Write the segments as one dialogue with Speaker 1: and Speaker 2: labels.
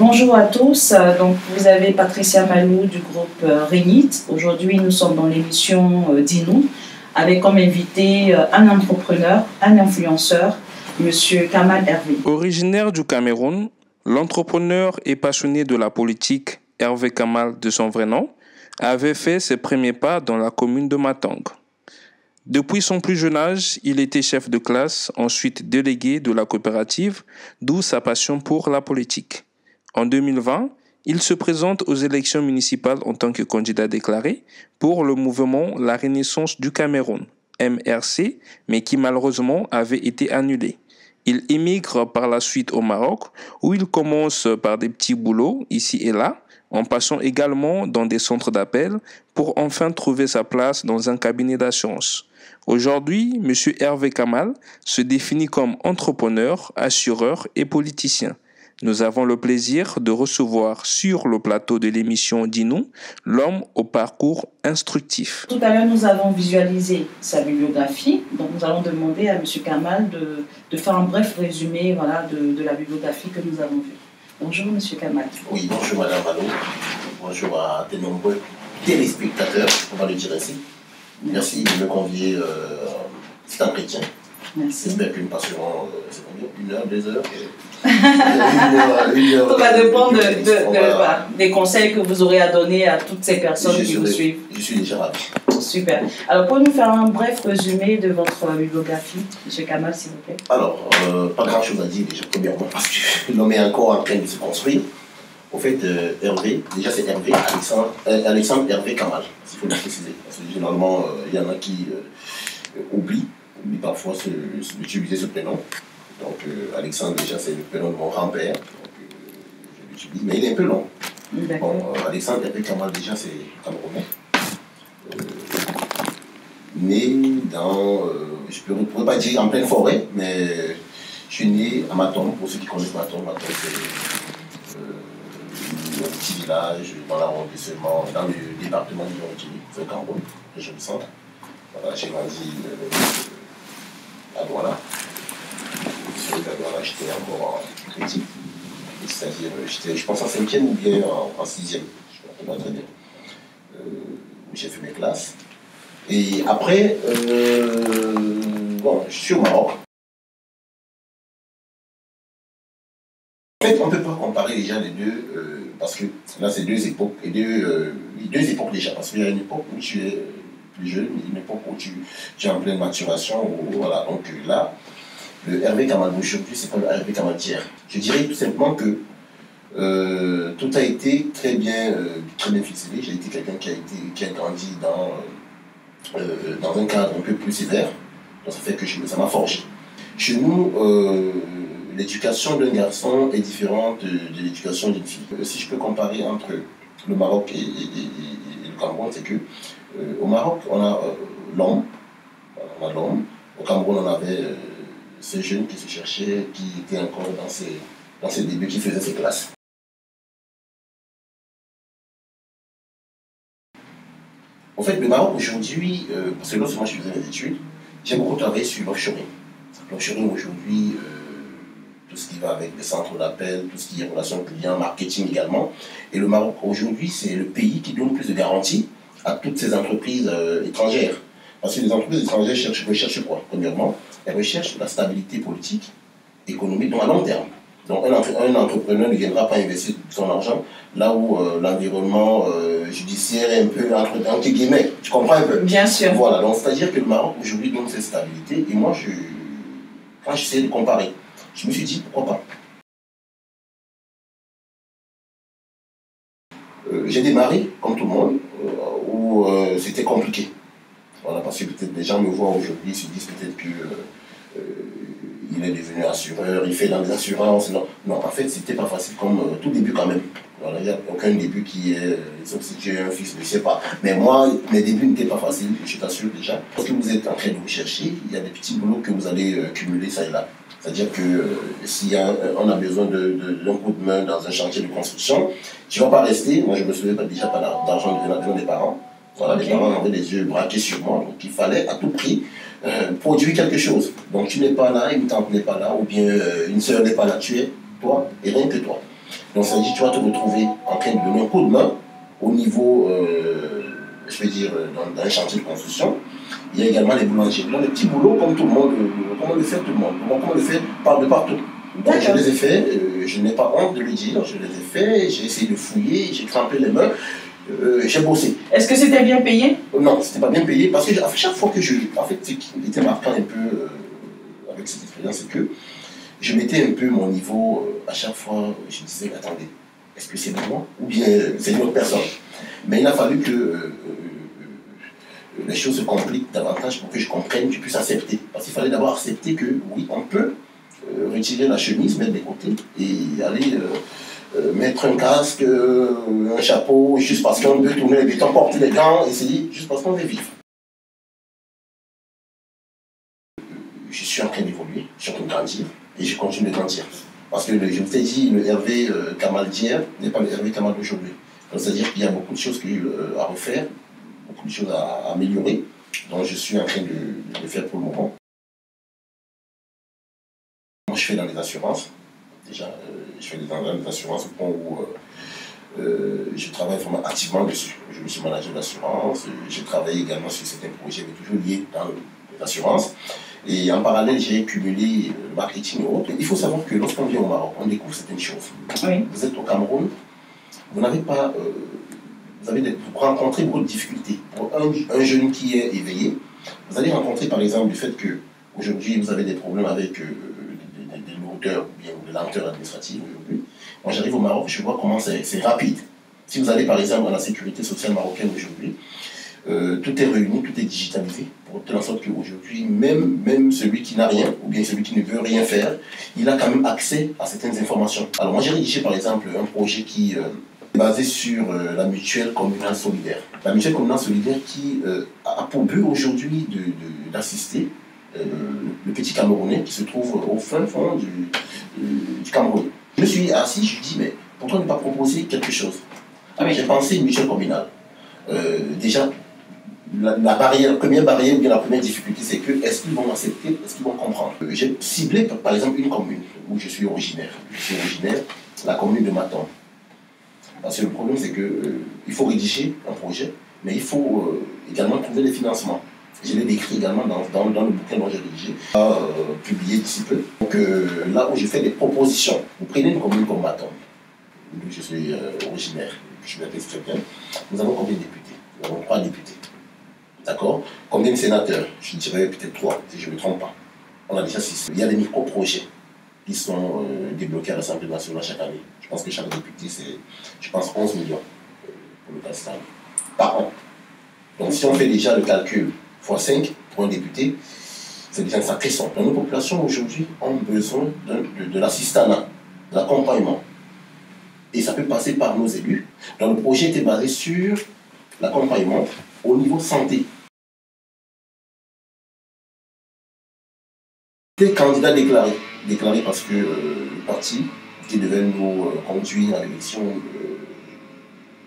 Speaker 1: Bonjour à tous, donc vous avez Patricia Malou du groupe Renit. Aujourd'hui nous sommes dans l'émission Dis-nous avec comme invité un entrepreneur, un influenceur, Monsieur Kamal Hervé.
Speaker 2: Originaire du Cameroun, l'entrepreneur et passionné de la politique Hervé Kamal de son vrai nom avait fait ses premiers pas dans la commune de Matang. Depuis son plus jeune âge, il était chef de classe, ensuite délégué de la coopérative, d'où sa passion pour la politique. En 2020, il se présente aux élections municipales en tant que candidat déclaré pour le mouvement La Renaissance du Cameroun, MRC, mais qui malheureusement avait été annulé. Il émigre par la suite au Maroc, où il commence par des petits boulots ici et là, en passant également dans des centres d'appel pour enfin trouver sa place dans un cabinet d'assurance. Aujourd'hui, M. Hervé Kamal se définit comme entrepreneur, assureur et politicien. Nous avons le plaisir de recevoir sur le plateau de l'émission Dis-nous l'homme au parcours instructif.
Speaker 1: Tout à l'heure, nous avons visualisé sa bibliographie. Donc, nous allons demander à M. Kamal de faire un bref résumé de la bibliographie que nous avons vue. Bonjour, M. Kamal.
Speaker 3: Oui, bonjour, Madame Malou. Bonjour à de nombreux téléspectateurs, on va le dire ainsi. Merci de me convier cet entretien.
Speaker 1: Merci.
Speaker 3: J'espère que nous passerons, c'est combien, 1 heure, 2 heures
Speaker 1: Tout va dépendre des conseils que vous aurez à donner à toutes ces personnes qui vous suivent.
Speaker 3: Je suis déjà ravi.
Speaker 1: Super. Alors, pouvez-vous nous faire un bref résumé de votre bibliographie, M. Kamal, s'il vous plaît?
Speaker 3: Alors, pas grand-chose à dire déjà, premièrement, parce que l'homme est encore en train de se construire. Au fait, Hervé, déjà c'est Hervé, Alexandre Hervé Kamal, s'il faut le préciser. Parce que généralement, il y en a qui oublient parfois d'utiliser ce prénom. Donc, Alexandre, déjà, c'est le prénom de mon grand-père. Je l'utilise, mais il est un peu long. Bon, Alexandre Hervé Kamal, déjà, c'est camerounais. Né dans, je ne pourrais pas dire en pleine forêt, mais je suis né à Maton. Pour ceux qui connaissent Maton, c'est un petit village dans l'arrondissement, dans le département du Nord-Kivu, c'est au Cameroun, région du centre. Voilà, j'ai grandi à Douala. Sur le Douala, j'étais encore petit. C'est-à-dire, je pense en 5e ou bien en 6e. Je ne me rappelle pas très bien. J'ai fait mes classes. Et après, bon, je suis au Maroc. En fait, on ne peut pas comparer déjà les deux, parce que là, c'est deux époques, et deux époques déjà, parce qu'il y a une époque où tu es plus jeune, et une époque où tu es en pleine maturation, voilà, donc là, le Hervé Kamal d'aujourd'hui, c'est pas le Hervé Kamal d'hier. Je dirais tout simplement que tout a été très bien ficelé. J'ai été quelqu'un qui a grandi dans un cadre un peu plus sévère, donc ça fait que ça m'a forgé. Chez nous, l'éducation d'un garçon est différente de l'éducation d'une fille. Si je peux comparer entre le Maroc et le Cameroun, c'est que au Maroc, on a l'homme, au Cameroun, on avait ces jeunes qui se cherchaient, qui étaient encore dans ses débuts, qui faisaient ses classes. En fait, le Maroc aujourd'hui, parce que lorsque moi je faisais mes études, j'ai beaucoup travaillé sur l'offshoring. L'offshoring aujourd'hui, tout ce qui va avec des centres d'appel, tout ce qui est relations clients, marketing également. Et le Maroc aujourd'hui, c'est le pays qui donne plus de garanties à toutes ces entreprises étrangères. Parce que les entreprises étrangères recherchent quoi? Premièrement, elles recherchent la stabilité politique, économique, donc à long terme. Donc un entrepreneur ne viendra pas investir son argent là où l'environnement judiciaire est un peu entre guillemets. Tu comprends un peu?
Speaker 1: Bien sûr.
Speaker 3: Voilà, donc c'est-à-dire que le Maroc aujourd'hui donne cette stabilité. Et moi, quand j'essayais de comparer, je me suis dit pourquoi pas. J'ai démarré, comme tout le monde, où c'était compliqué. Voilà, parce que peut-être les gens me voient aujourd'hui, ils se disent peut-être que il est devenu assureur, il fait dans les assurances. Non, en fait, c'était pas facile comme tout début quand même. Voilà, il n'y a aucun début qui est, sauf si tu es un fils, je ne sais pas. Mais moi, mes débuts n'étaient pas faciles, je t'assure déjà. Parce que vous êtes en train de vous chercher, il y a des petits boulots que vous allez cumuler ça et là. C'est-à-dire que si on a besoin d'un coup de main dans un chantier de construction, tu ne vas pas rester. Moi, je me souviens déjà pas d'argent venant des parents. Voilà, okay. Les parents avaient les yeux braqués sur moi, donc il fallait à tout prix produire quelque chose. Donc tu n'es pas là, une tante n'est pas là, ou bien une sœur n'est pas là, tu es toi et rien que toi. Donc ça veut dire que tu vas te retrouver en train de donner un coup de main au niveau, je veux dire, dans un chantier de construction. Il y a également les boulangers. Donc les petits boulots, comme tout le monde, comment le fait tout le monde, comment le fait de partout. Donc je les ai faits, je n'ai pas honte de le dire, je les ai faits, j'ai essayé de fouiller, j'ai trempé les mains, j'ai bossé.
Speaker 1: Est-ce que c'était bien payé?
Speaker 3: Non, c'était pas bien payé parce que à chaque fois que en fait, ce qui était marquant un peu avec cette expérience, c'est que je mettais un peu mon niveau à chaque fois, je disais, attendez, est-ce que c'est moi ou bien c'est une autre personne? Mais il a fallu que les choses se compliquent davantage pour que je comprenne, que je puisse accepter. Parce qu'il fallait d'abord accepter que oui, on peut retirer la chemise, mettre des côtés et aller mettre un casque, un chapeau, juste parce qu'on veut tourner les bétons, porter les gants, essayer, juste parce qu'on veut vivre. Je suis en train d'évoluer, je suis en train de grandir et je continue de grandir. Parce que je vous ai dit, le Hervé Kamal d'hier n'est pas le Hervé Kamal d'aujourd'hui. C'est-à-dire qu'il y a beaucoup de choses à refaire, beaucoup de choses à améliorer. Donc je suis en train de faire pour le moment. Moi je fais dans les assurances. Déjà, je fais dans les assurances au point où je travaille vraiment activement dessus. Je suis manager d'assurance, je travaille également sur certains projets, mais toujours liés dans les assurances. Et en parallèle, j'ai cumulé le marketing et autres. Il faut savoir que lorsqu'on vient au Maroc, on découvre certaines choses.
Speaker 1: Oui.
Speaker 3: Vous êtes au Cameroun, vous n'avez pas... vous rencontrez beaucoup de difficultés. Pour un jeune qui est éveillé, vous allez rencontrer par exemple le fait qu'aujourd'hui vous avez des problèmes avec des lourdeurs ou bien des lenteurs administratives aujourd'hui. Moi j'arrive au Maroc, je vois comment c'est rapide. Si vous allez par exemple à la sécurité sociale marocaine aujourd'hui, tout est réuni, tout est digitalisé, pour telle sorte qu'aujourd'hui, même celui qui n'a rien, ou bien celui qui ne veut rien faire, il a quand même accès à certaines informations. Alors moi j'ai rédigé par exemple un projet qui est basé sur la mutuelle communale solidaire. La mutuelle communale solidaire qui a pour but aujourd'hui d'assister le petit Camerounais qui se trouve au fin fond du Cameroun. Je me suis assis, je me dis, mais pourquoi ne pas proposer quelque chose? J'ai pensé une mutuelle communale. Déjà, la première barrière ou bien la première difficulté, c'est que est-ce qu'ils vont accepter, est-ce qu'ils vont comprendre? J'ai ciblé par exemple une commune où je suis originaire. Je suis originaire, la commune de Maton. Parce que le problème, c'est qu'il faut rédiger un projet, mais il faut également trouver les financements. Je l'ai décrit également dans le bouquin dont j'ai rédigé, publié d'ici peu. Donc là où je fais des propositions, vous prenez une commune comme Maton, où je suis originaire, je m'intéresse très bien. Nous avons combien de députés? Nous avons 3 députés. D'accord? Combien de sénateurs? Je dirais peut-être 3, si je ne me trompe pas. On a déjà 6. Il y a des micro-projets qui sont débloqués à l'Assemblée nationale chaque année. Je pense que chaque député, c'est, je pense, 11 millions pour le Pakistan par an. Donc si on fait déjà le calcul x 5 pour un député, c'est déjà une sacrée somme. Nos populations aujourd'hui ont besoin de l'assistanat, de l'accompagnement. Et ça peut passer par nos élus. Donc le projet était basé sur l'accompagnement au niveau santé. Des candidats déclarés parce que le parti qui devait nous conduire à l'élection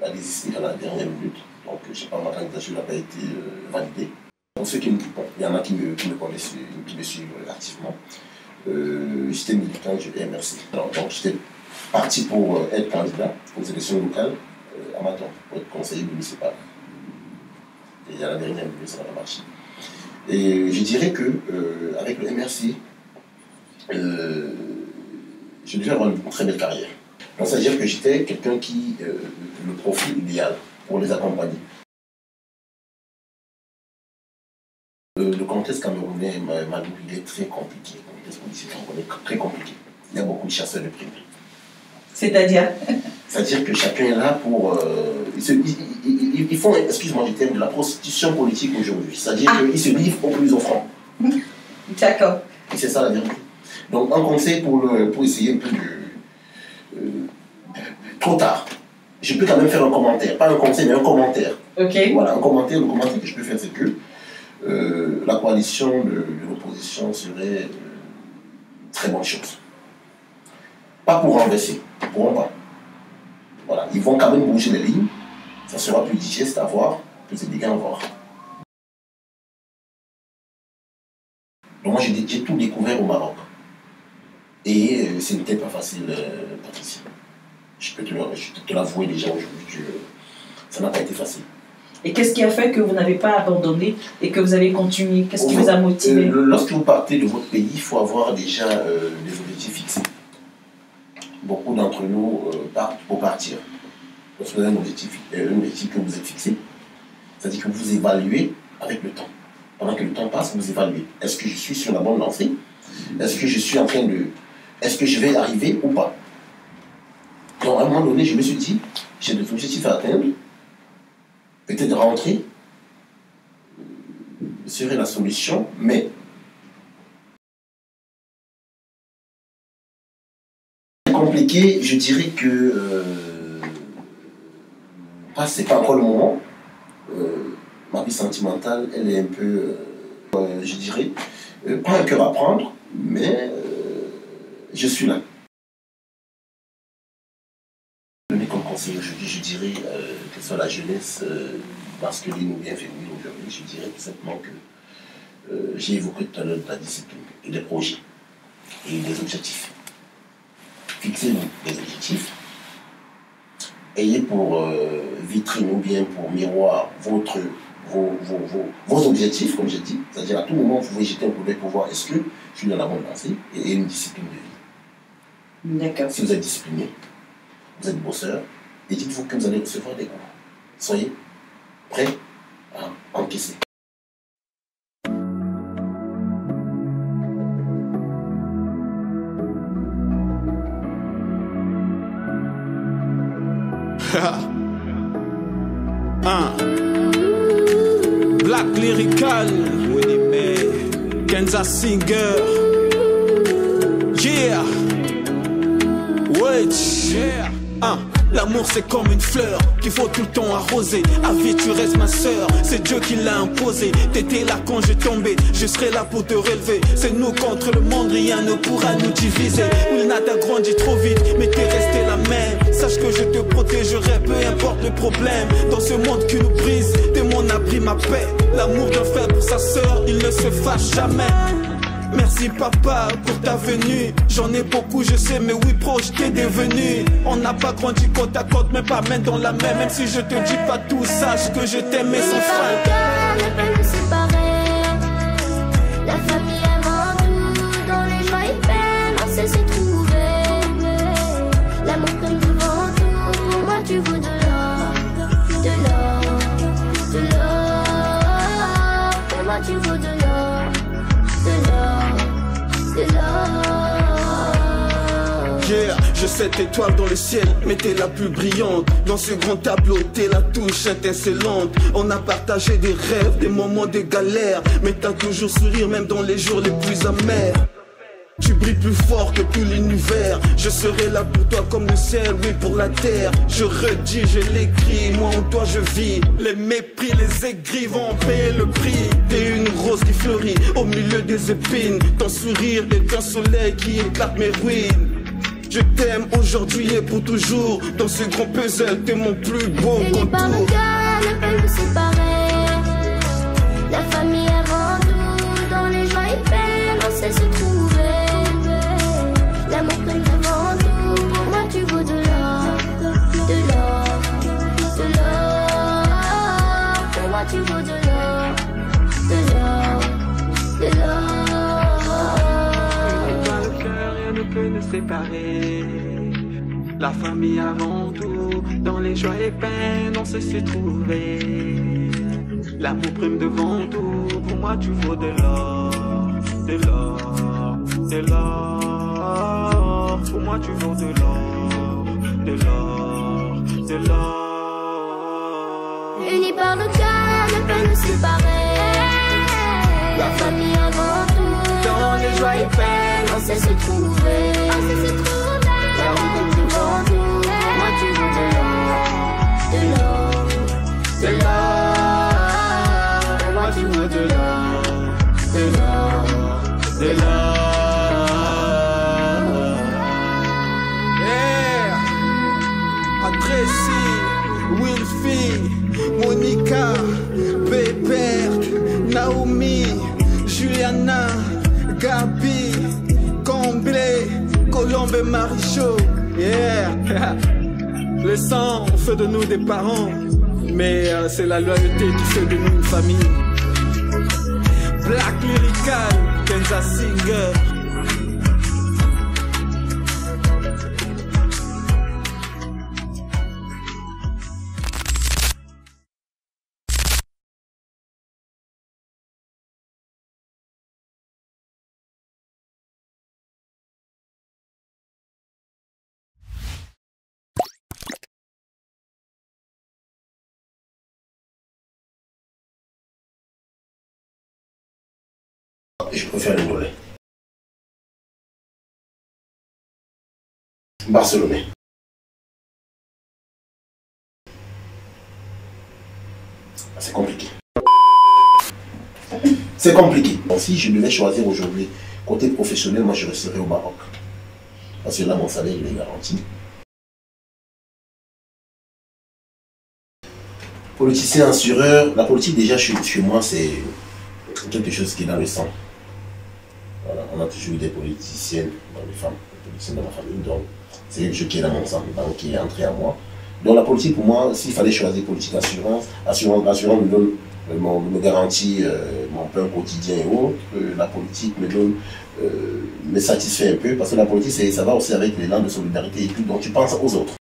Speaker 3: a désisté à la dernière minute. Donc je ne sais pas, ma candidature n'a pas été validée. Pour ceux qui me bon, il y en a qui me connaissent, qui me suivent activement. J'étais militant du MRC. Alors, donc j'étais parti pour être candidat aux élections locales à Maton, pour être conseiller municipal. Et à la dernière minute, ça n'a pas marché. Et je dirais qu'avec le MRC, je devais avoir une très belle carrière. Donc, c'est-à-dire que j'étais quelqu'un qui, le profil idéal pour les accompagner. Le contexte camerounais, Malou, il est très compliqué. Le contexte politique camerounais est très compliqué. Il y a beaucoup de chasseurs de primes.
Speaker 1: C'est-à-dire?
Speaker 3: C'est-à-dire que chacun est là pour... ils font, excuse-moi du terme, de la prostitution politique aujourd'hui. C'est-à-dire qu'ils se livrent au plus offrant.
Speaker 1: D'accord.
Speaker 3: Et c'est ça la vérité. Donc un conseil pour essayer un peu trop tard. Je peux quand même faire un commentaire. Pas un conseil, mais un commentaire.
Speaker 1: Ok.
Speaker 3: Voilà, un commentaire. Le commentaire que je peux faire, c'est que la coalition de l'opposition serait une très bonne chose. Pas pour renverser. Ils ne pourront pas. Voilà, ils vont quand même bouger les lignes. Ça sera plus digeste à voir, plus élégant à voir. Donc moi, j'ai tout découvert au Maroc. Et ce n'était pas facile, Patricia. Je peux te l'avouer déjà aujourd'hui que ça n'a pas été facile.
Speaker 1: Et qu'est-ce qui a fait que vous n'avez pas abandonné et que vous avez continué? Qu'est-ce qui vous a motivé?
Speaker 3: Lorsque vous partez de votre pays, il faut avoir déjà des objectifs fixés. Beaucoup d'entre nous partent pour partir. Lorsque vous avez un objectif que vous êtes fixé, c'est-à-dire que vous évaluez avec le temps. Pendant que le temps passe, vous évaluez. Est-ce que je suis sur la bonne lancée? Est-ce que je suis en train de... Est-ce que je vais arriver ou pas? Donc, à un moment donné, je me suis dit, j'ai des objectifs à atteindre. Peut-être rentrer serait la solution, mais compliqué, je dirais que c'est pas encore le moment. Ma vie sentimentale, elle est un peu, je dirais, pas un cœur à prendre, mais je suis là. Donner comme conseil aujourd'hui, je dirais que ce soit la jeunesse masculine ou bien féminine aujourd'hui, je dirais tout simplement que j'ai évoqué tout à l'heure de la discipline et des projets et des objectifs. Fixez-vous des objectifs. Ayez pour vitrine ou bien pour miroir vos objectifs, comme j'ai dit. C'est-à-dire à tout moment, vous pouvez jeter un coup d'œil pour voir est-ce que je suis dans la bonne lancée et une discipline de vie. D'accord. Si vous êtes discipliné, vous êtes bosseur, et dites-vous que vous allez recevoir des coups. Soyez prêts à encaisser.
Speaker 4: Black Lyrical, Kansas Singer, yeah, wait, yeah. L'amour c'est comme une fleur qu'il faut tout le temps arroser. À vie tu restes ma sœur, c'est Dieu qui l'a imposé. T'étais là quand je tombais, je serai là pour te relever. C'est nous contre le monde, rien ne pourra nous diviser. Wilna t'a grandi trop vite, mais t'es resté la même. Sache que je te protégerai, peu importe le problème. Dans ce monde qui nous brise, t'es mon abri, ma paix. L'amour d'un frère pour sa sœur, il ne se fâche jamais. Merci papa pour ta venue. J'en ai beaucoup je sais mais oui proche t'es devenu. On n'a pas grandi côte à côte mais pas main dans la main. Même si je te dis pas tout, sache que je t'aimais sans frein.
Speaker 5: Ne peut nous séparer. La famille avant tout. Dans les joies et peines on sait se trouver. L'amour comme devant tout. Pour moi tu vaux de l'or. De l'or. De l'or. Pour moi tu vaux de l'or. De l'or.
Speaker 4: Yeah, je sais étoile dans le ciel, mais t'es la plus brillante. Dans ce grand tableau, t'es la touche étincelante. On a partagé des rêves, des moments de galère, mais t'as toujours sourire même dans les jours les plus amers. Tu brilles plus fort que tout l'univers. Je serai là pour toi comme le ciel, oui pour la terre. Je redis, je l'écris, moi en toi je vis. Les mépris, les aigris vont payer le prix. T'es une rose qui fleurit au milieu des épines. Ton sourire est un soleil qui éclate mes ruines. Je t'aime aujourd'hui et pour toujours. Dans ce grand puzzle, t'es mon plus beau contour.
Speaker 5: Par le cœur ne peut nous séparer. La famille avant tout. Dans les joies et peines on sait se trouver. L'amour prime devant tout. Pour moi tu vaux de l'or. De l'or. De l'or. Pour moi tu vaux de l'or. De l'or. De l'or.
Speaker 4: Par le cœur rien ne peut nous séparer. La famille avant tout. Dans les joies et peines on sait se trouver. L'amour prime devant tout. Pour moi tu vaux de l'or. De l'or. De l'or. Pour moi tu vaux de l'or. De l'or. De l'or.
Speaker 5: Unis par le cœur ne peut nous séparer. La famille avant tout.
Speaker 4: Dans les joies et peines
Speaker 5: on sait se trouver. On sait se trouver. L'amour devant tout. Moi tu veux de l'or. De l'or.
Speaker 4: de l'or. Moi tu veux de l'or. De l'or. De l'or. Tracy, Wilfie, Monica, Pepper, Naomi, Juliana, Gabi, Comblé, Colombe et Marichot. Yeah. Le sang fait de nous des parents, mais c'est la loyauté qui fait de nous une famille. Black Lyrical, Kenza Singer.
Speaker 3: Je préfère le Ndolé. Barcelonais. C'est compliqué. C'est compliqué. Bon, si je devais choisir aujourd'hui, côté professionnel, moi je resterais au Maroc. Parce que là, mon salaire, il est garanti. Politicien assureur, la politique déjà chez moi, c'est quelque chose qui est dans le sang. Voilà, on a toujours eu des politiciennes, des femmes, des politiciennes dans ma famille, donc c'est quelque chose qui est dans mon sang, donc qui est entré en moi. Donc la politique, pour moi, s'il fallait choisir politique assurance me donne, me garantit mon pain quotidien et autres. La politique me donne, me satisfait un peu, parce que la politique, ça va aussi avec l'élan de solidarité et tout, donc tu penses aux autres.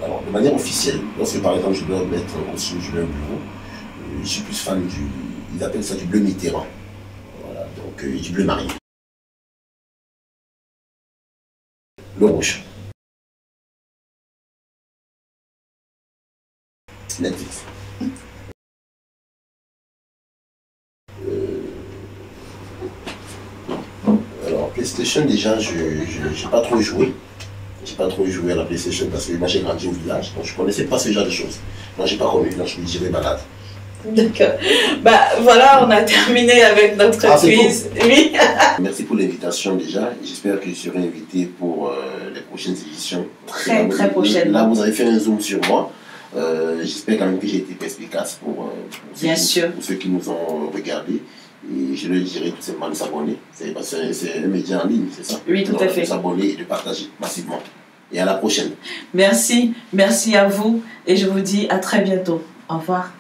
Speaker 3: Alors, de manière officielle, lorsque par exemple je dois mettre au-dessus, je mets un bureau, je suis plus fan ils appellent ça du bleu Mitterrand. Voilà, donc du bleu marine. Le rouge. Netflix. Alors, PlayStation, déjà, je n'ai pas trop joué. J'ai pas trop joué à la PlayStation parce que moi j'ai grandi au village, donc je connaissais pas ce genre de choses. Moi j'ai pas connu, donc je me dirais malade.
Speaker 1: D'accord. Bah voilà, on a terminé avec notre quiz. Oui.
Speaker 3: Merci pour l'invitation déjà. J'espère que je serai invité pour les prochaines éditions.
Speaker 1: Très prochainement.
Speaker 3: Là vous avez fait un zoom sur moi. J'espère quand même que j'ai été perspicace pour ceux qui nous ont regardés. Et je leur dirais tout simplement de s'abonner. C'est un média en ligne, c'est ça?
Speaker 1: Oui, tout à fait.
Speaker 3: De s'abonner et de partager massivement. Et à la prochaine.
Speaker 1: Merci à vous et je vous dis à très bientôt. Au revoir.